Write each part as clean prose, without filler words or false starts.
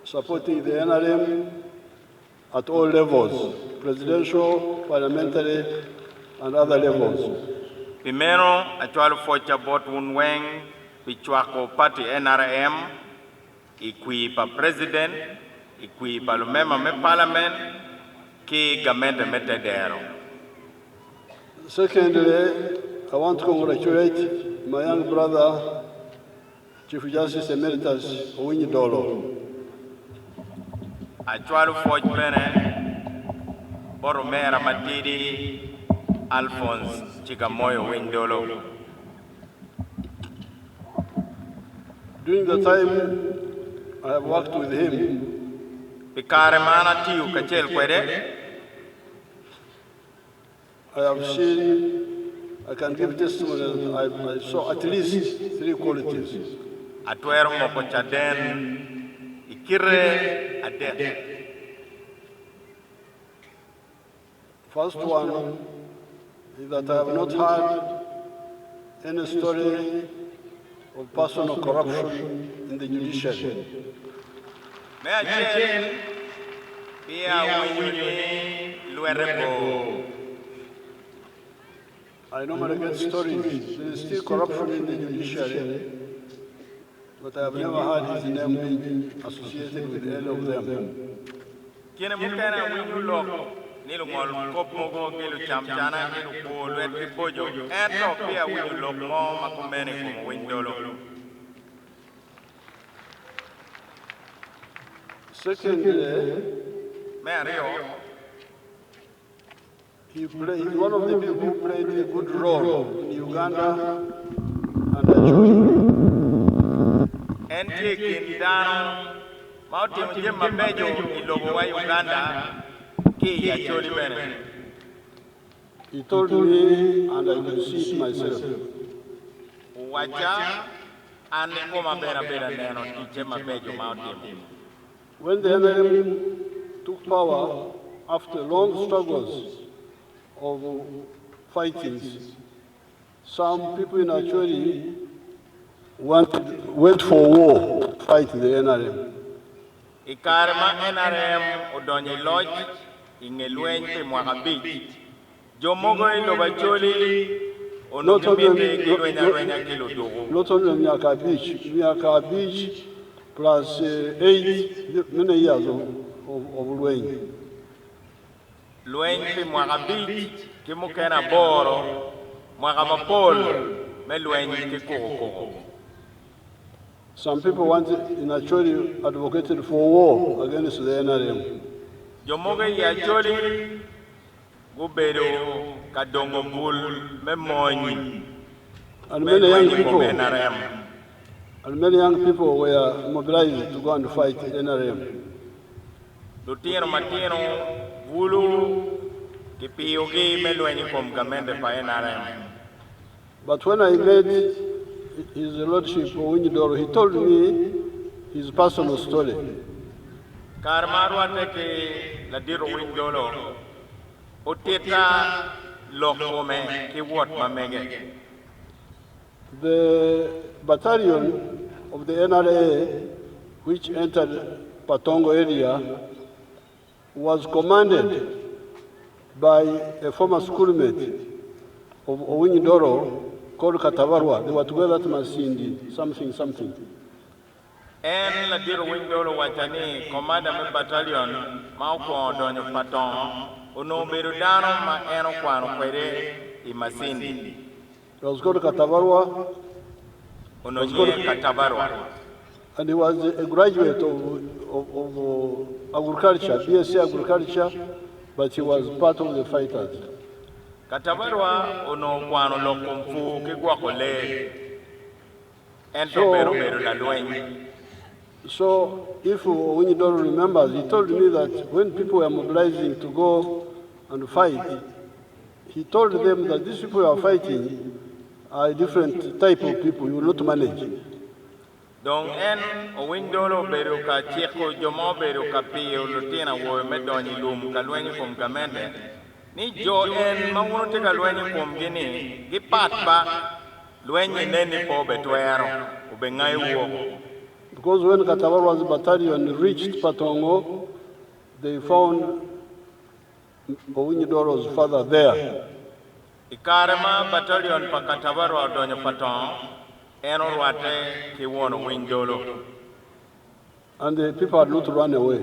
supporting the NRM at all levels, presidential, parliamentary, and other levels. Primero, actual focha bot unweng, pichuako party NRM, ikui pa president, ikui pa lumema me parliament, ki gamende metedero. Secondly, I want to congratulate my young brother, Chief Justice Emeritus Owiny-Dollo. Actual focha bene, boromera matidi, Alphonse Chigamoyo Owiny-Dollo. During the time I have worked with him, I have seen, I can give testimony that I saw at least 3 qualities. First one is that I have not heard any story of personal corruption in the judiciary. I normally get stories. There is still corruption in the judiciary, but I have never heard his name being associated with any of them. Secondly, he's one of the people who played a good role in Uganda and he told me, and I could see it myself. When the NRM took power after long struggles of fightings, some people in Acholi went for war to fight the NRM. Ikarma NRM odonye lodge ingelwen pe mwakabit. Jomogo ilo bacholi onogimete kilwenya kilo dogo. Not only Miaka Beach plus 8 many years of Lwen. Lwen pe mwakabit kimukena boro mwakabapol me lwen kikoko. Some people in Acholi advocated for war against the NRM. Jomoge Acholi gubero kadongo bul memoni. And many young people were mobilized to go and fight NRM. Lutino matino bulu kipiogi melweni komgamende pa NRM. But when I met His Lordship Owiny-Dollo, he told me his personal story. The battalion of the NRA, which entered Patongo area, was commanded by a former schoolmate of Owiny-Dollo called Katavarwa. They were together at Masindi, something. And la diro Owiny-Dollo wachani commander me battalion mauko donyo paton uno berudano ma eno kwano kwere I Masindi. It was called Katavarwa. Katavarwa. And he was a graduate of agriculture, BSc agriculture, but he was part of the fighters. Katabarwa ono kwano lokumfu kigwa kole ento beru la lwenyi. So if Owiny-Dollo remembers, he told me that when people were mobilizing to go and fight, he told them that these people who are fighting are a different type of people you will not manage. Donc Owiny-Dollo beru ka chiko jomo beru ka piyo lutina wo medoni lum kalwenyi kum kamende. Ni jo en manguno teka lwenyi kum gini gipat ba lwenyi neni po betuero ubengai wo. Because when Katabarwa's battalion reached Patongo, they found Owiny-Dollo's father there. Ikarema battalion pa Katabarwa donyo Patong, eno rwate ki won Owiny-Dollo. And the people had not run away.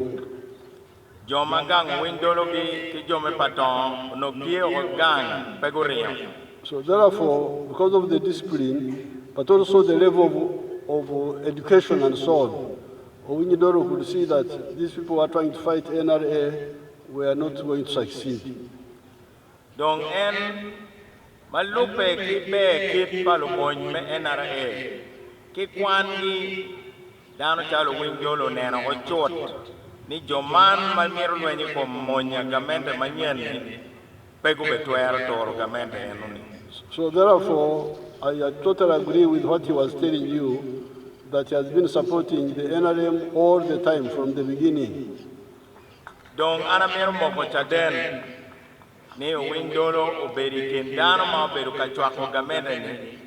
Joma gang Owiny-Dollo ki jome Patong, no kie o gang peguriyo. So therefore, because of the discipline, but also the level of education and so on, Owiny-Dollo could see that these people who are trying to fight NRA were not going to succeed. Donc en malupe ki be ki palubony me NRA ki kwan gi dano chalo Owiny-Dollo neno ochot ni joman malmiro lwenyi ko monya gamente manyien ni pego betwero toro gamente enuni. So therefore, I totally agree with what he was telling you, that he has been supporting the NRM all the time from the beginning. Donc anamiro moko chaden ni Owiny-Dollo obedi ken dano ma obedo ka chwako gamente ni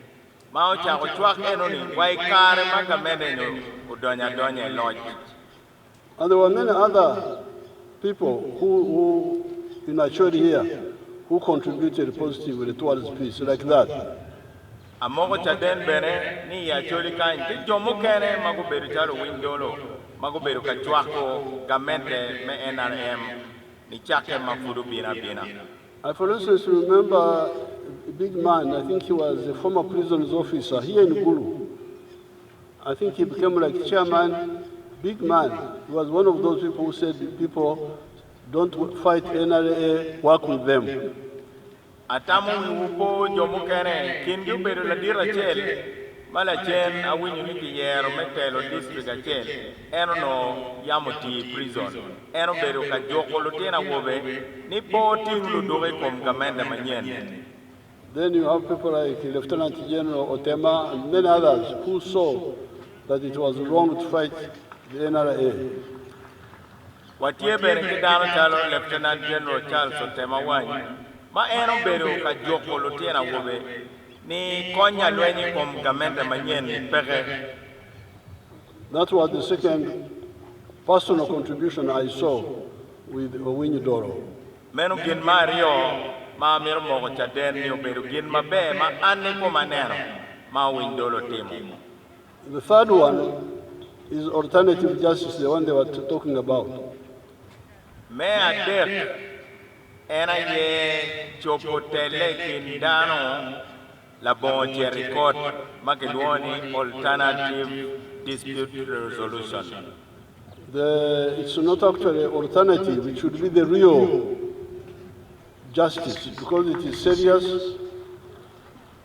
ma ochako chwak enoni wai kare ma gamente ni donya lodge. And there were many other people who in Acholi here, who contributed positively towards peace, like that. Amoko chaden bene ni Acholi kan ti jomo kene mago bedo chalo Owiny-Dollo mago bedo ka chwako gamente me NRM ni chake mafudu bina. I, for instance, remember a big man, I think he was a former prisons officer here in Gulu. I think he became like chairman, big man. He was one of those people who said, people don't fight NRA, work with them. Atamu upo jomo kene kingi bedo la dira chel mala chen awinyu ni ki yero metelo district achel eno no yamuti prison eno bedo ka joko lutena wobe ni poti ludoge kom gamende manyien. Then you have people like Lieutenant General Otema and many others who saw that it was wrong to fight the NRA. Watie bere ki dano chalo Lieutenant General Charles Otema wany ma eno bedo ka joko lutena wobe ni konya lwenyi kom gamente manyien pege. That was the second personal contribution I saw with Owiny-Dollo. Menu gin Mario ma miro mogo chaden ni obedo gin mabe ma ane ko maneno ma Owiny-Dollo timo. The third one is alternative justice, the one they were talking about. Me adek ena ye chopo tele kin dano la bonche record makelwoni alternative dispute resolution. It's not actually alternative, it should be the real justice, because it is serious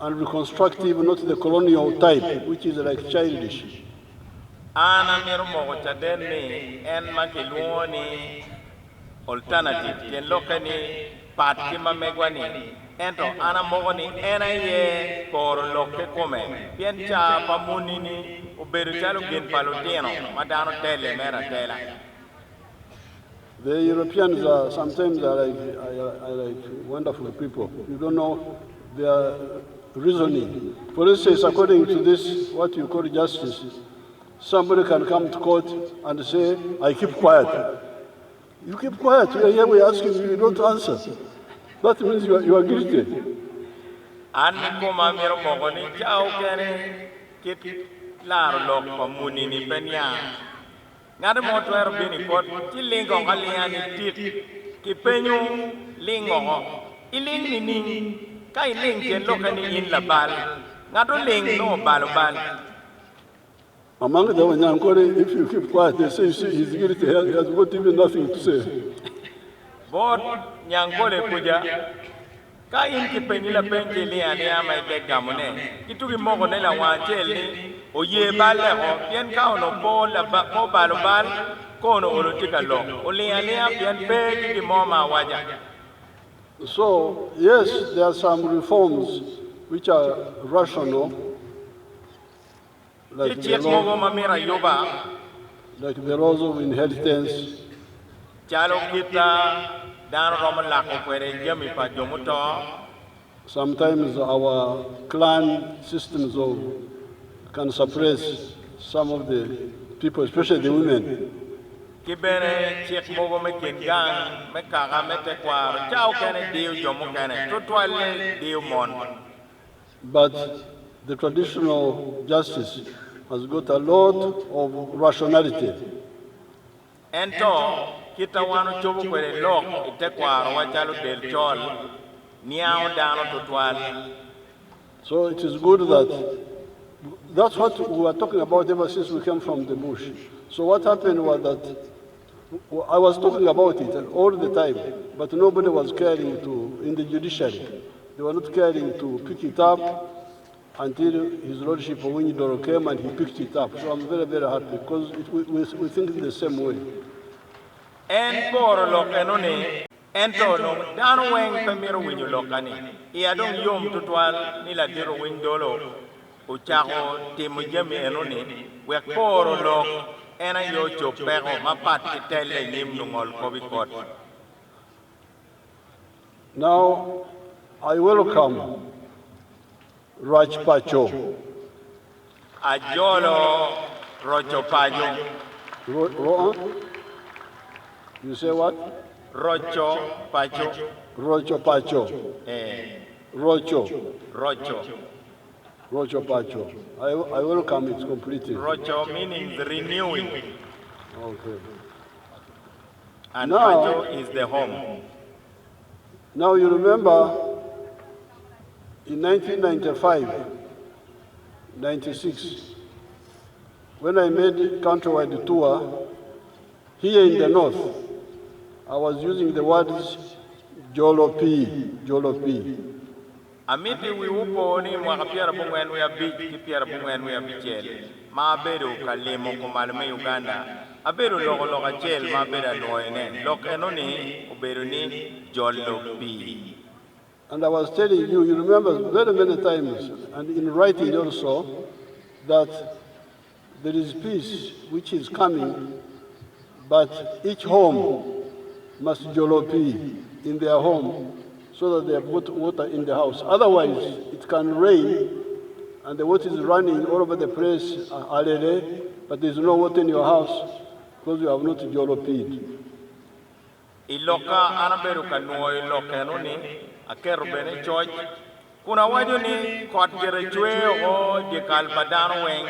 and reconstructive, not the colonial type, which is like childish. Ana miro mogo chaden ni en makelwoni alternative ken lokani pat kima megwani ento ana mogo ni ena ye por loke kome pien cha pamuni ni obedo chalo gin palutino madano tele mera tela. The Europeans are sometimes are like wonderful people. You don't know their reasoning. For instance, according to this, what you call justice, somebody can come to court and say, I keep quiet. You keep quiet. We are here, we are asking you, you don't answer. That means you are guilty. Ani koma miro mogo ni chao kene kit laro lok pamuni ni penya. Ngade mo twero bini kot ti lingo ngalia ni tit ki penyu lingo iling ni ning kai ling ken lokani in la bal ngado ling no bal. Among them, if you keep quiet, they say he's guilty. He has got even nothing to say. But Nyankole Puja, Kain Kipenila Penjili and Yama de Gamone, it took him more than a one jelly, or ye balle, Pian Kauno, Paul, Balobal, Kono, Olotica, only a Pian Peg, the Moma Waja. So, yes, there are some reforms which are rational, like the laws of inheritance. Sometimes our clan systems can suppress some of the people, especially the women. Kibene chik mogo me kingang me kaga me tekwar chao kene diu jomo kene tutwale diu mon. But the traditional justice has got a lot of rationality. Ento kita wanu chobu kwere lok itekwar wachalo del chol niao dano tutwale. So it is good that's what we were talking about ever since we came from the bush. So what happened was that I was talking about it all the time, but nobody was caring in the judiciary. They were not caring to pick it up until His Lordship Owiny-Dollo came and he picked it up. So I'm very, very happy because we think the same way. En koro lokenone, ento no dano weng pemiro winyo lokani. Iadong yom tutwal nila diro Owiny-Dollo. Uchako timu jami enone, wek koro lok ena yo chopero mapat kitele nyim nungol kobikot. Now, I welcome Raj Pacho. Ajolo Rocho Pajo. You say what? Rocho Pacho. Rocho Pacho. Rocho Pacho. I welcome it completely. Rocho meaning the renewing. Okay. And now, Pacho is the home. Now you remember in 1995, 96, when I made countrywide tour, here in the north, I was using the words Jolopi. Amiti we upo ni mwakapiara bungwenu ya biji kipiara bungwenu ya bichele. Ma aberu kalemo kumalme Uganda. Aberu loka chel ma abera noene. Loka enoni uberu ni Jolopi. And I was telling you, you remember very many times, and in writing also, that there is peace which is coming, but each home must jolopi in their home so that they have water in the house. Otherwise, it can rain, and the water is running all over the place, but there's no water in your house because you have not jolopied. Iloka anaberu kanuo iloka enoni. Akeru bene choj kuna waju ni kot gere chwe o di kalpadano weng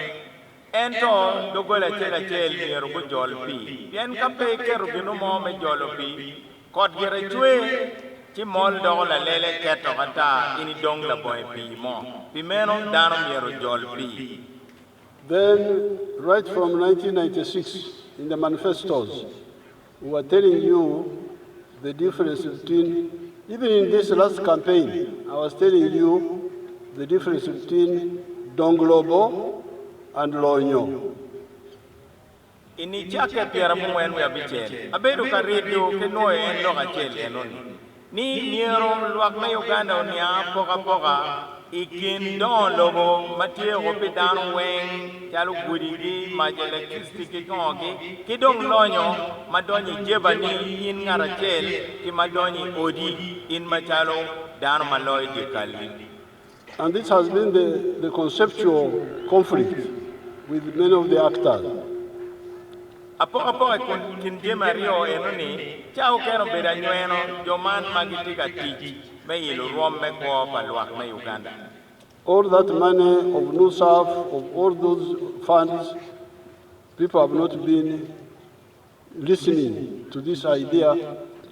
ento dogola chela chel nieru bu jol pi bien kape keru binu mo me jolo pi kot gere chwe chi mol dogola lele keto kata ini dong la boy pi mo pi meno dano nieru jol pi. Then right from 1996 in the manifestos we were telling you the difference between. Even in this last campaign, I was telling you the difference between Donglobo and Lonyo. Ini chake piara mwen we abichel. Abedu ka radio ke noe en loka chel enoni. Ni niero luak na Uganda onia poka ikin don lobo matie opi dano weng chalu gudigi maje electricity ki kongi ki dong lonyo madonyi jebani in ngara chel ki madonyi odi in machalo dano maloy di kali. And this has been the conceptual conflict with many of the actors. Apoka kin jemario enoni chao kero beda nyueno joman magitika tiji me ilu rom me kwa paluak me Uganda. All that money of NUSAF, of all those funds, people have not been listening to this idea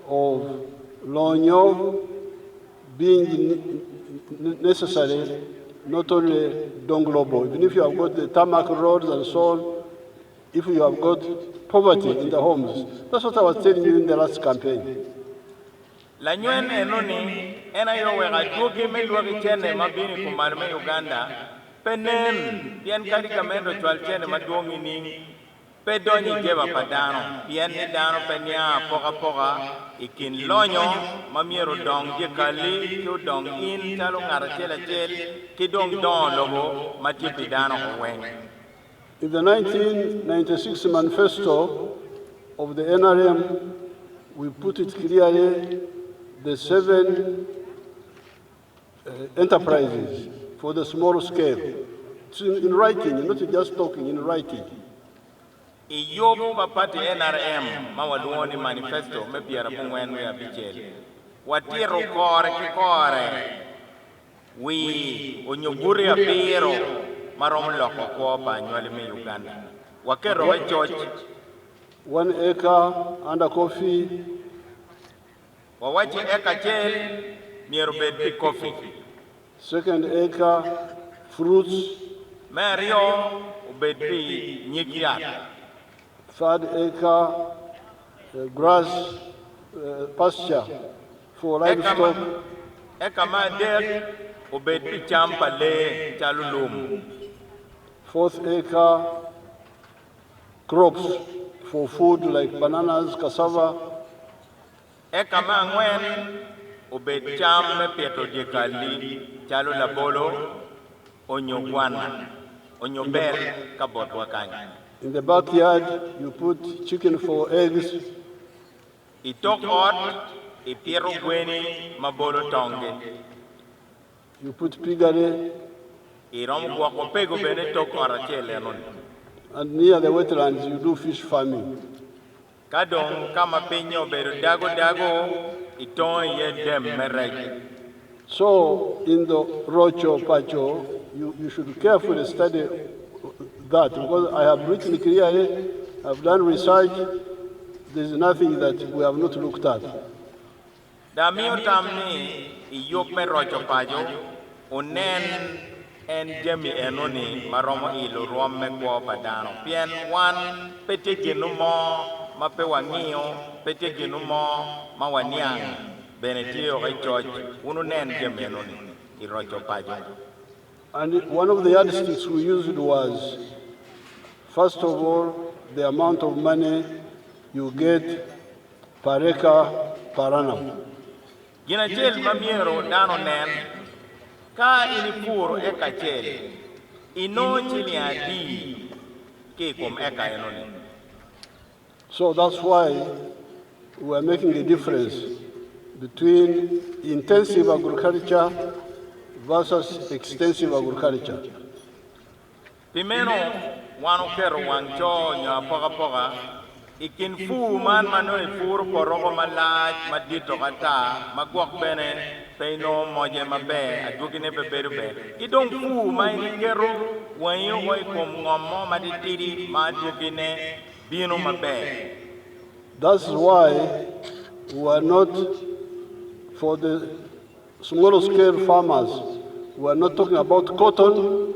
of Lonyo being necessary, not only Donglobo. Even if you have got the tarmac roads and so on, if you have got poverty in the homes. That's what I was telling you in the last campaign. La nyuen enoni ena yo wega jogi me luagi chene mabini kumarme Uganda penen bien kadi kamendo chwal chene madongi ni pedoni jeba padano bien ni dano penya poka ikin lonyo mamiero dong je kali yo dong in talo ngara chela chel ki dong don lobo matipi dano weng. In the 1996 manifesto of the NRM, we put it clearly, the 7 enterprises for the small scale. It's in writing, not just talking, in writing. Iyo pa party NRM ma waluoni manifesto me piera pungwen we abichel. Watiro kore ki kore. We onyoguri abiro marom loko ko pa nywali me Uganda. Wakero we church 1 acre under coffee. wawachi eka chel miero bed pi coffee. 2nd acre fruits. Mario ubed pi nyigiat. 3rd acre grass pasture for livestock. Eka ma dek ubed pi champa le chalulum. 4th acre crops for food like bananas, cassava. Eka ma ngwen ubed cham me pieto dikali chalu labolo onyogwana onyobel kabot wakanya. In the backyard, you put chicken for eggs. Itok ot ipiero gweni mabolo tonge. You put piggery. Irom gwako pego bene tok orachele anon. And near the wetlands, you do fish farming. Kadong kama penyo beru dago iton ye dem merej. So in the Rocco, Paco, you should carefully study that, because I have written clearly, I've done research, there's nothing that we have not looked at. Da miyo tamni iyok me Rocco Paco unen en jemi enoni maromo ilo ruom me kwa badano. Pien wan pete ginu mo mape wangio pete ginu mo mawaniang benetio kai church ununen jemi enoni I Rocco Paco. And one of the yardsticks we used was, first of all, the amount of money you get per acre per annum. Gina chel mamiero dano nen ka inipuro eka chel ino chili adi ke kom eka enoni. So that's why we are making a difference between intensive agriculture versus extensive agriculture. Pimeno wano kero wangcho nya poka ikin fu man mano ifur poroko malaj madito kata magwak bene peino moje mabe adugine beberu be idong fu mai kero wanyo hoy kom ngomo maditiri madugine bino mabe. That's why we are not, for the smaller scale farmers, we are not talking about cotton,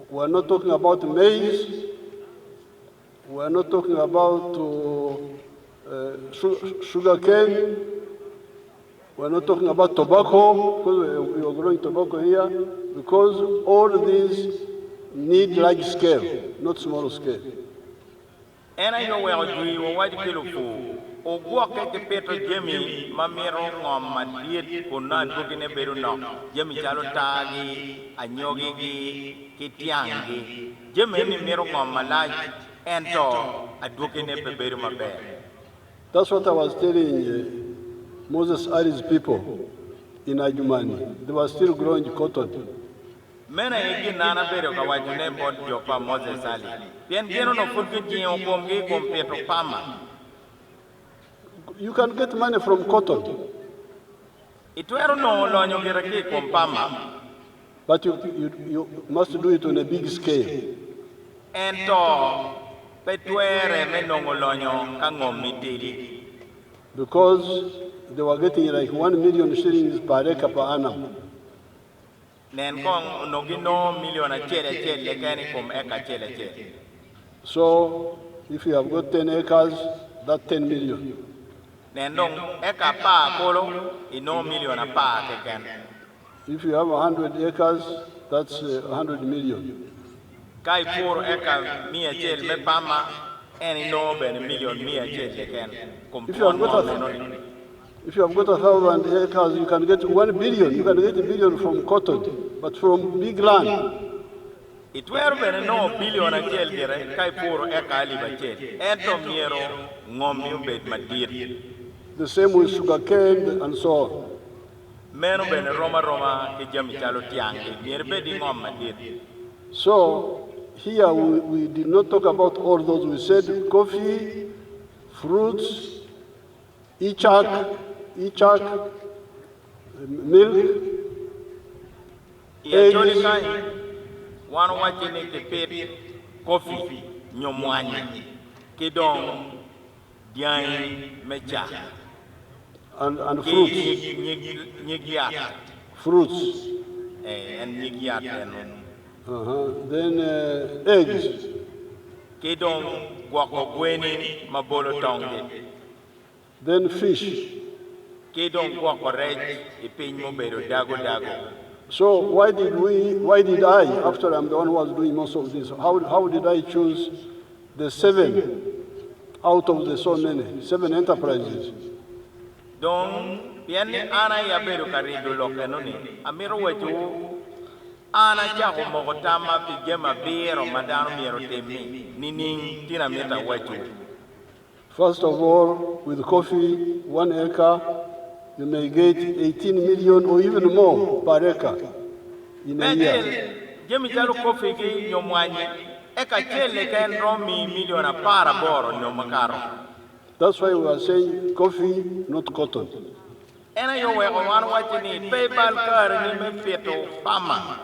we are not talking about maize, we are not talking about sugar cane, we are not talking about tobacco, because we are growing tobacco here, because all these need large scale, not small scale. And I know where you what you fu o gwak ke petro jemi mamiro ngom madiet kunan bugine beru no jemi chalo tagi anyogi gi kitiangi jemi ni miro ngom malaj ento adugine beberu mabe. That's what I was telling Moses Ali's people in Ajumani. They were still growing cotton. Mena igi nana beru kawajune bod jopa Moses Ali. Pien geno no fulki jiyo komgi kom petro pama. You can get money from cotton. Itwero no lonyo giraki kom pama. But you must do it on a big scale. Ento petwere menongo lonyo kangom mitiri. Because they were getting like 1 million shillings per acre per annum. Nen kong nogino million achere lekani kom eka chere. So if you have got 10 acres, that's 10 million. Nen dong eka pa kolo ino million a pa keken. If you have 100 acres, that's 100 million. Kai pur eka mia chel me pama en ino ben million mia chel leken. If you have got 1,000 acres, you can get 1 billion. You can get a billion from cotton, but from big land. It were ben no billion a chel gere kai pur eka ali ba chel. Ento miero ngom yumbet madir. The same with sugarcane and so on. Meno ben Roma ke jami chalo tiangi mier be di ngom madir. So here we did not talk about all those. We said coffee, fruits, ichak, milk, eggs. One watching the pet coffee, nyomwani, kidong, diang, mecha. And fruits. Fruits. And nyigiat and Then eggs. kidong guaco gweni mabolo tongue. Then fish. Kidong guaco red, ipinyo bedo dago. So why did I, after I'm the one who was doing most of this, how did I choose the 7 out of the so many, 7 enterprises? Don piani ana ya bedo karido lokenoni amiro wetu ana chako mogotama pigema biro madano miro temi nining tina meta wetu. First of all, with coffee, 1 acre, you may get 18 million or even more per acre in a year. Jemi jalo coffee ki nyomwanyi eka chele ken romi million para boro nyomakaro. That's why we are saying coffee, not cotton. Ena yo we one watching PayPal card ni me peto fama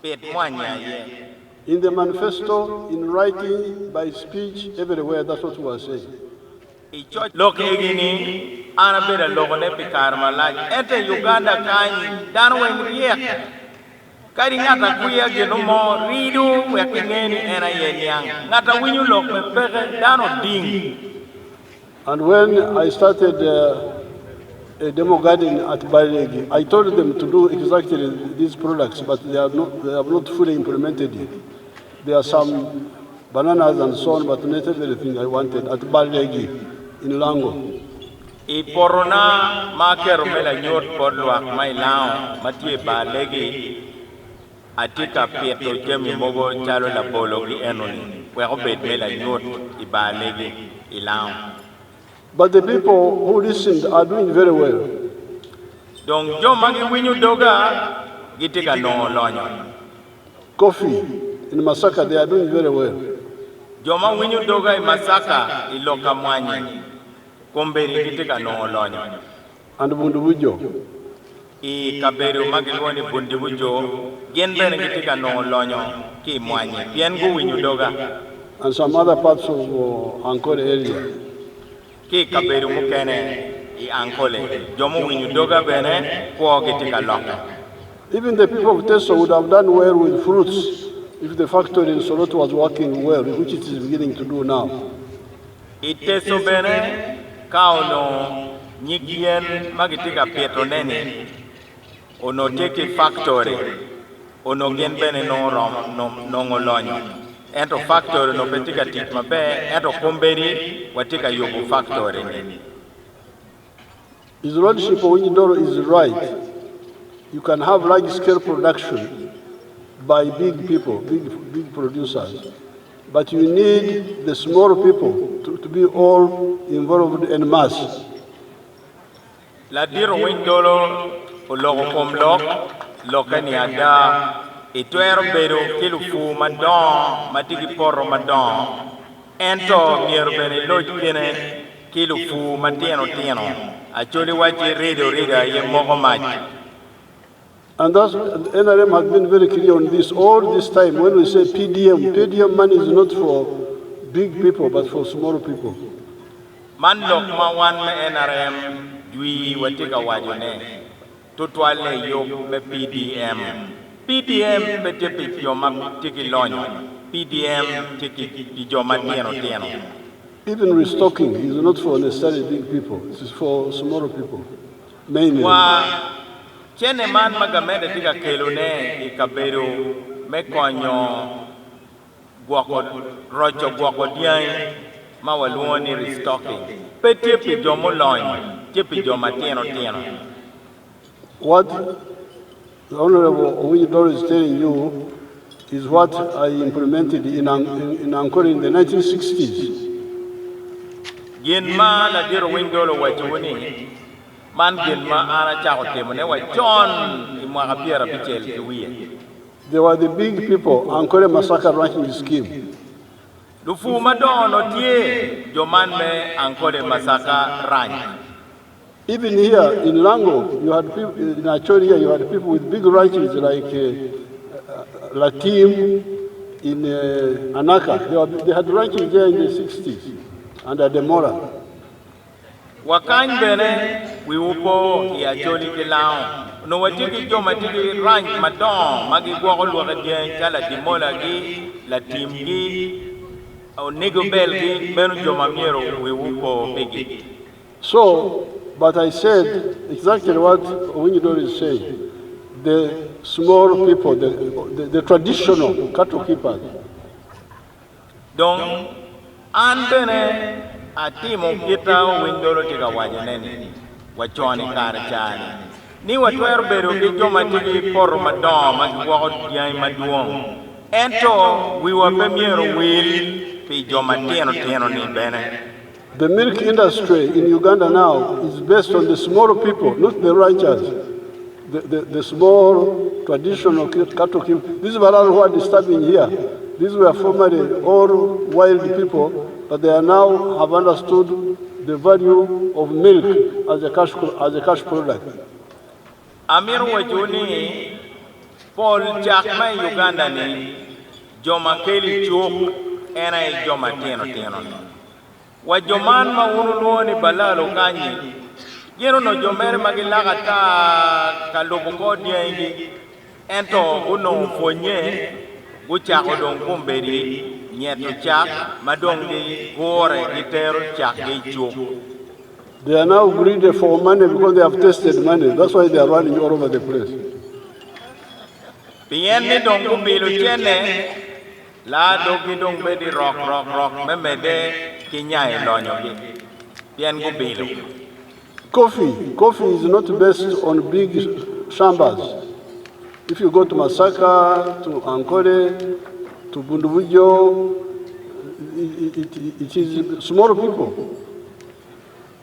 pet mwanya ye. In the manifesto, in writing, by speech, everywhere, that's what we are saying. Look again, ana beda logo ne pikar malaj. Ente Uganda kanyi dano wen riek. Kadi ngata kuya geno mo ridu we kingeni ena ye nyang. Ngata winyu lok me peke dano ding. And when I started a demo garden at Balegi, I told them to do exactly these products, but they have not fully implemented it. There are some bananas and so on, but not everything I wanted at Balegi in Lango. Iporona makero mela nyot podluak mai lao matie Balegi atika pieto jemi mogo chalo la bolo ki enoni. We obet mela nyot I Balegi ilao. But the people who listened are doing very well. Dong jo magi winyu doga gitika no lonyo. Coffee in Masaka, they are doing very well. Joma winyu doga I Masaka iloka mwanyi. Komberi gitika no lonyo. And Bundubujo. I kaberu magilwani bundibujo genbene gitika no lonyo ki mwanyi. Piengu winyu doga. And some other parts of Ankole area. Ki kaberu mukene I Ankole. Jomo winyu doga bene kwa gitika loka. Even the people of Teso would have done well with fruits if the factory in Soroto was working well, which it is beginning to do now. Iteso bene kauno nyigien magitika pieto neni ono teki factory ono gen bene no rom no ngolonyo ento factory no betika tit mabe ento komberi watika yobu factory neni. His Lordship Owiny-Dollo is right. You can have large-scale production by big people, big producers, but you need the small people to be all involved en masse. La diro Owiny-Dollo o logo komlok lokani ada ituero bedo kilufu madon matigi porro madon ento miero bene lojine kilufu matieno tieno acholi wachi redo ye mogo maji. And thus, the NRM has been very clear on this all this time. When we say PDM money is not for big people, but for small people. Man lok ma wan me NRM dwi watika wajone tutwale yo me PDM. PDM be tepi joma tiki lonyo. PDM tiki joma tieno. Even restocking is not for necessarily big people. It is for small people, mainly. Chene man magamede tika kelune ikaberu mekonyo rocho guako diai mawaluoni restocking. Pe tipi jomo lonyo, tipi joma tieno. What the Honorable Owiny-Dollo is telling you is what I implemented in Ankole in the 1960s. Yen ma la diro Owiny-Dollo wachuni. Man gin ma ana chako temo ne wa John I mga piera pichel ki wiye. They were the big people, Ankole massacre ranching scheme. Lufu madono tie joman me Ankole massacre ranch. Even here in Lango, you had people, in Acholi here, you had people with big ranches like Latim, in Anaka. They had ranches there in the 60s under Demora. Wakany bene we upo ya Acholi kilao. No watiki jo matiki ranch madon magi gwako luwaka dien kala Demola gi Latim gi o Nigobel gi benu jo mamiero we upo bigi. So, but I said exactly what Owiny-Dollo is saying. The small people, the traditional cattle keepers. Donc, andene atimo kita Owiny-Dollo tika wajaneni, wachoni kare chani. Ni watwer bedo ki joma tiki poro madon, maki wako diai maduong. Ento, wiwa pemiero will, pi joma tieno ni bene. The milk industry in Uganda now is based on the small people, not the ranchers. The small traditional cattle keepers. These are who are disturbing here. These were formerly all wild people, but they are now have understood the value of milk as a cash product. Amir wajuni Paul Jackma Uganda ni joma keli chuk ena joma tieno ni. Wajoman ma ununo ni balalo kanyi. Yeno no jomere magilaga ta kalubungo diengi. Ento uno fonye guchako don kumberi nyeto chak madongi gore gitero chak chuk. They are now greedy for money because they have tasted money. That's why they are running all over the place. Bien ni don kumbilu chene la dogi dong bedi rock memede kinyai lonyogi. Bien kumbilu. Coffee is not based on big shambas. If you go to Masaka, to Ankole, to Bundubujo, it is small people.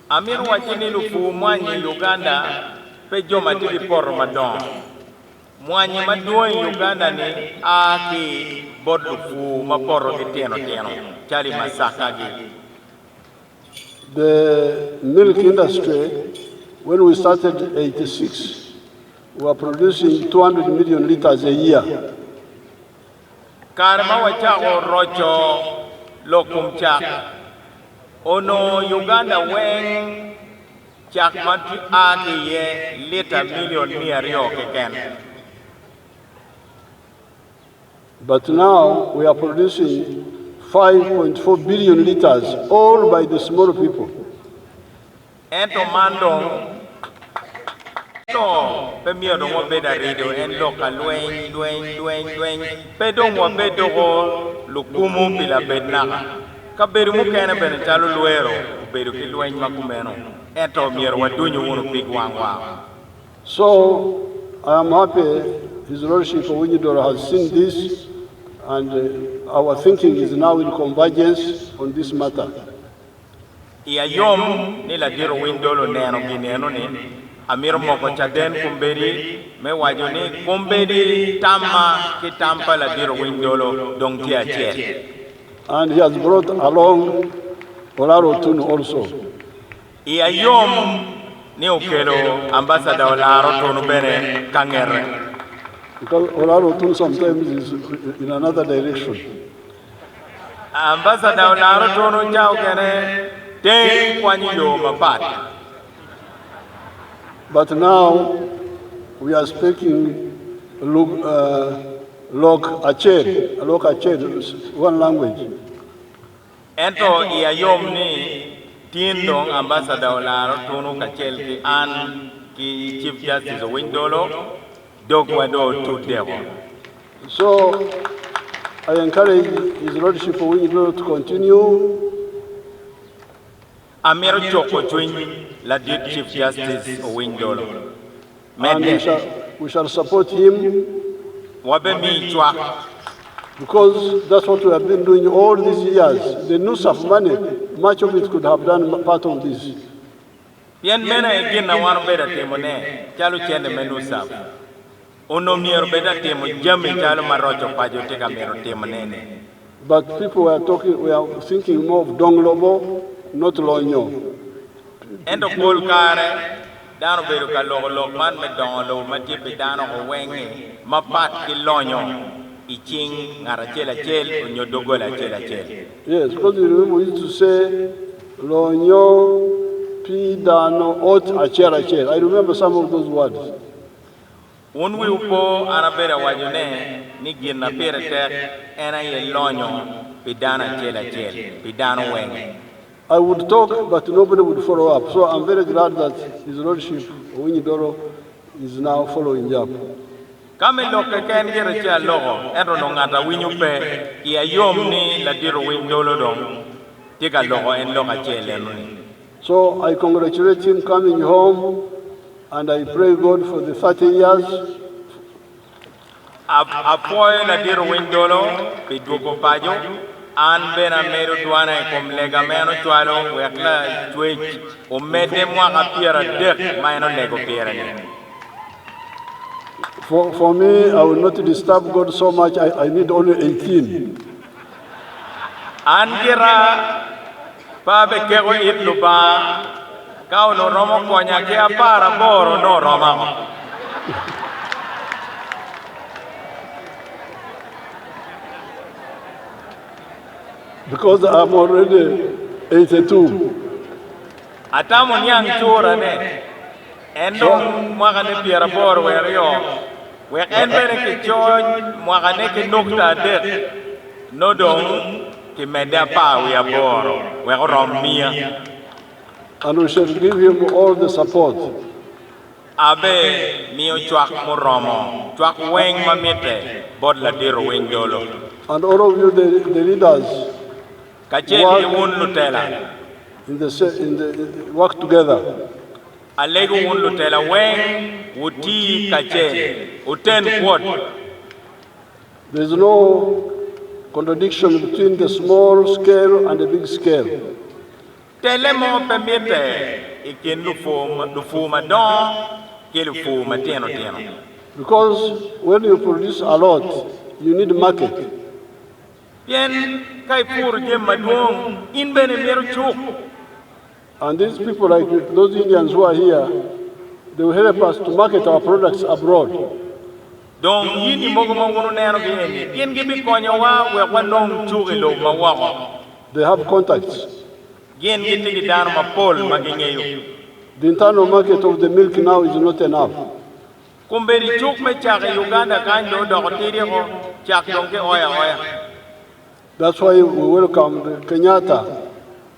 Amir wachini lufu mwanyi Uganda pejo matili poro madon. Mwanyi maduoi Uganda ni aki bod lufu maporo tieno. Chali Masaka gi. The milk industry, when we started 86, we were producing 200 million liters a year. Karma wachako rocho lokum chak. Ono Uganda weng chak matu aki ye liter million miario keken. But now we are producing 5.4 billion liters, all by the small people. Ento mandong no pemio do mo beda radio en local luen pedo mo bedo go lukumu bila bedna ka beru mu kene ben talo luero beru ki luen makumeno ento mier wadunyu wono big wangwa. So I am happy His Lordship Owiny-Dollo has seen this, and our thinking is now in convergence on this matter. Iya yom ni la diro Owiny-Dollo neno gineno ni amir moko chaden kumberi me wajoni kumberi tama kitampa la diro Owiny-Dollo dong tia chen. And he has brought along Olaro Tunu also. Iya yom ni ukelo ambassador Olaro Tunu bene kangere. Because Olaro Tunu sometimes is in another direction. Ambassador Olaro Tunu jao kene ten kwanyi yo mapat. But now we are speaking Lok Ached, one language. Ento iya yom ni tindong ambassador Olaro Tunu kachel ki an ki Chief Justice Owiny-Dollo dogwado to devil. So I encourage His Lordship Owiny-Dollo to continue. Amir Choko Twin, la Chief Justice Owiny-Dollo. And we shall support him, because that's what we have been doing all these years. The news of money, much of it could have done part of this. Onomnier beda temo jami chalo marocho pajo teka mero temo nene. But people were thinking more of Donglobo, not Lonyo. Endo kol kare dano bedo ka log man me donlo matipe dano ko wenge mapat ki lonyo iching ngara chela chel onyodogola chela chel. Yes, because you remember we used to say Lonyo, Pidano, Ot, Achera, Achera. I remember some of those words. Unwi upo anabera wajone ni gina pere tek ena ye lonyo pidana chela chel pidano wenge. I would talk, but nobody would follow up. So I'm very glad that His Lordship, Owiny-Dollo, is now following up. Kami loke ken gere cha logo, ero no ngata winyu pe, ia yom ni la diro Owiny-Dollo dong, tika logo en loka chele nuni. So I congratulate him coming home, and I pray God for the 30 years. Apoy la diro Owiny-Dollo, piduko pajo, an bena meru duana kom lega meno chualo wekla twitch o mede mwaka piera dek maeno lego piera ni. For me, I will not disturb God so much. I need only 18. Angira pabe kego itlu ba kao no romo konya ke apara boro no roma. Because I'm already 82. Atamo nyang chura ne. Endo mwaka ne piera boro werio. We enbere ke choy mwaka ne ke nukta det. No dong ki meda pa we aboro. We romia. And we shall give him all the support. Abe mio chuak moromo. Chuak weng mamite. Bod la diro Owiny-Dollo. And all of you, the leaders, Kacheli un lutela. Work together. Alego un lutela weng uti kacheli. Uten quad. There is no contradiction between the small scale and the big scale. Telemo permite ikin lufuma don ke lufuma tieno. Because when you produce a lot, you need market. Bien kai pur jem madong in bene mero chuk. And these people, like those Indians who are here, they will help us to market our products abroad. Dong yini mogo nero gini. Yen gibi konya wa we wanong chuk ilo mawako. They have contacts. Yen giti gidano mapol magingeyo. The internal market of the milk now is not enough. Kumberi chuk me chak Uganda kanyo dokotiri ko chak dongke oya. That's why we welcome Kenyatta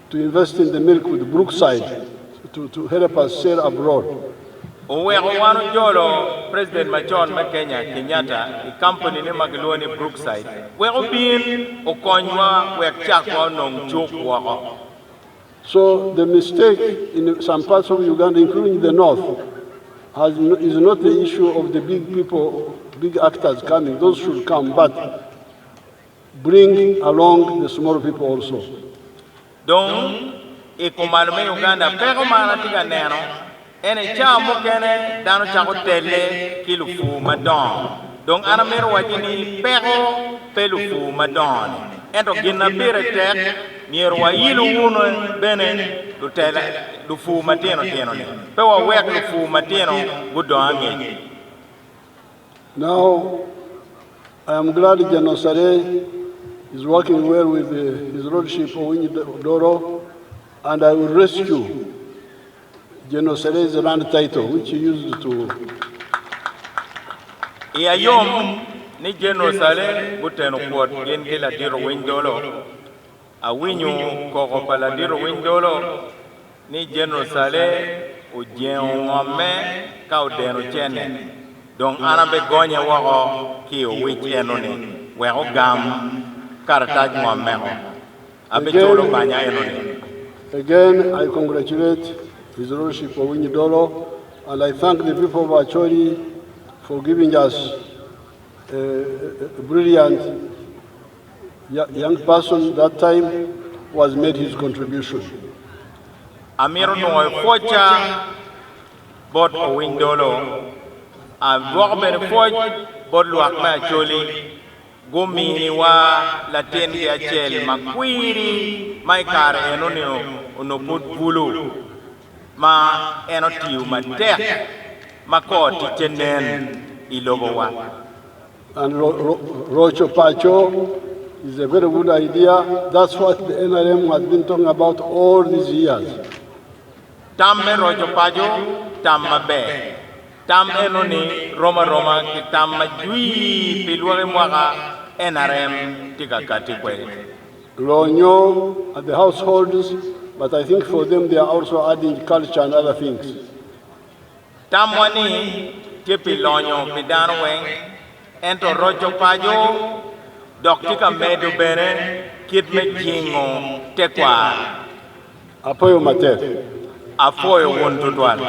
to invest in the milk with Brookside to help us sell abroad. Uwe wano jolo President Machon ma Kenya Kenyatta the company ne magluoni Brookside. We obin okonywa we chakwa nong chuk wako. So the mistake in some parts of Uganda, including the north, is not the issue of the big people, big actors coming. Those should come, but bring along the small people also. Donc, ikumalume Uganda, pero manatiga neno, ene chamu kene dano chako tele kilufu madon. Donc, anamero wajini pero pelufu madon. Ento gina pire tek, niero wa ilu uno bene lufu mateno ne. Pewa wek lufu mateno gudo ange. Now, I am glad General Sare is working well with His Lordship Owiny-Dollo, and I will rescue General Sare's land title, which he used to. Yom ni General Sare guteno kwot yen gila diro Owiny-Dollo. A winyu koko pala diro Owiny-Dollo ni General Sare ujien ngome ka udeno chene. Donc anabe gonye wako ki wich enone. Weko gam. Again, I congratulate His Lordship Owiny-Dollo, and I thank the people of Acholi for giving us a brilliant young person that time who has made his contribution. Amiro no focha bot Owiny-Dollo Walk ben foj bod luak ma choli gumini wa laten ki achel makwiri mai kar eno put bulu ma eno tiu ma tek ma ko titenen ilogo wa. And Rocco Paco is a very good idea. That's what the NRM has been talking about all these years. Tam me Rocco Paco, tam mabe. Tam enoni Roma ki tam majui pilwari mwaka NRM tika kati kweli. Lonyo at the households, but I think for them they are also adding culture and other things. Tam wani tipi lonyo pidano weng ento Rocco Paco dok tika medu bere kit me jingo tekwa. Apoyo mater. Afoyo won tutwal.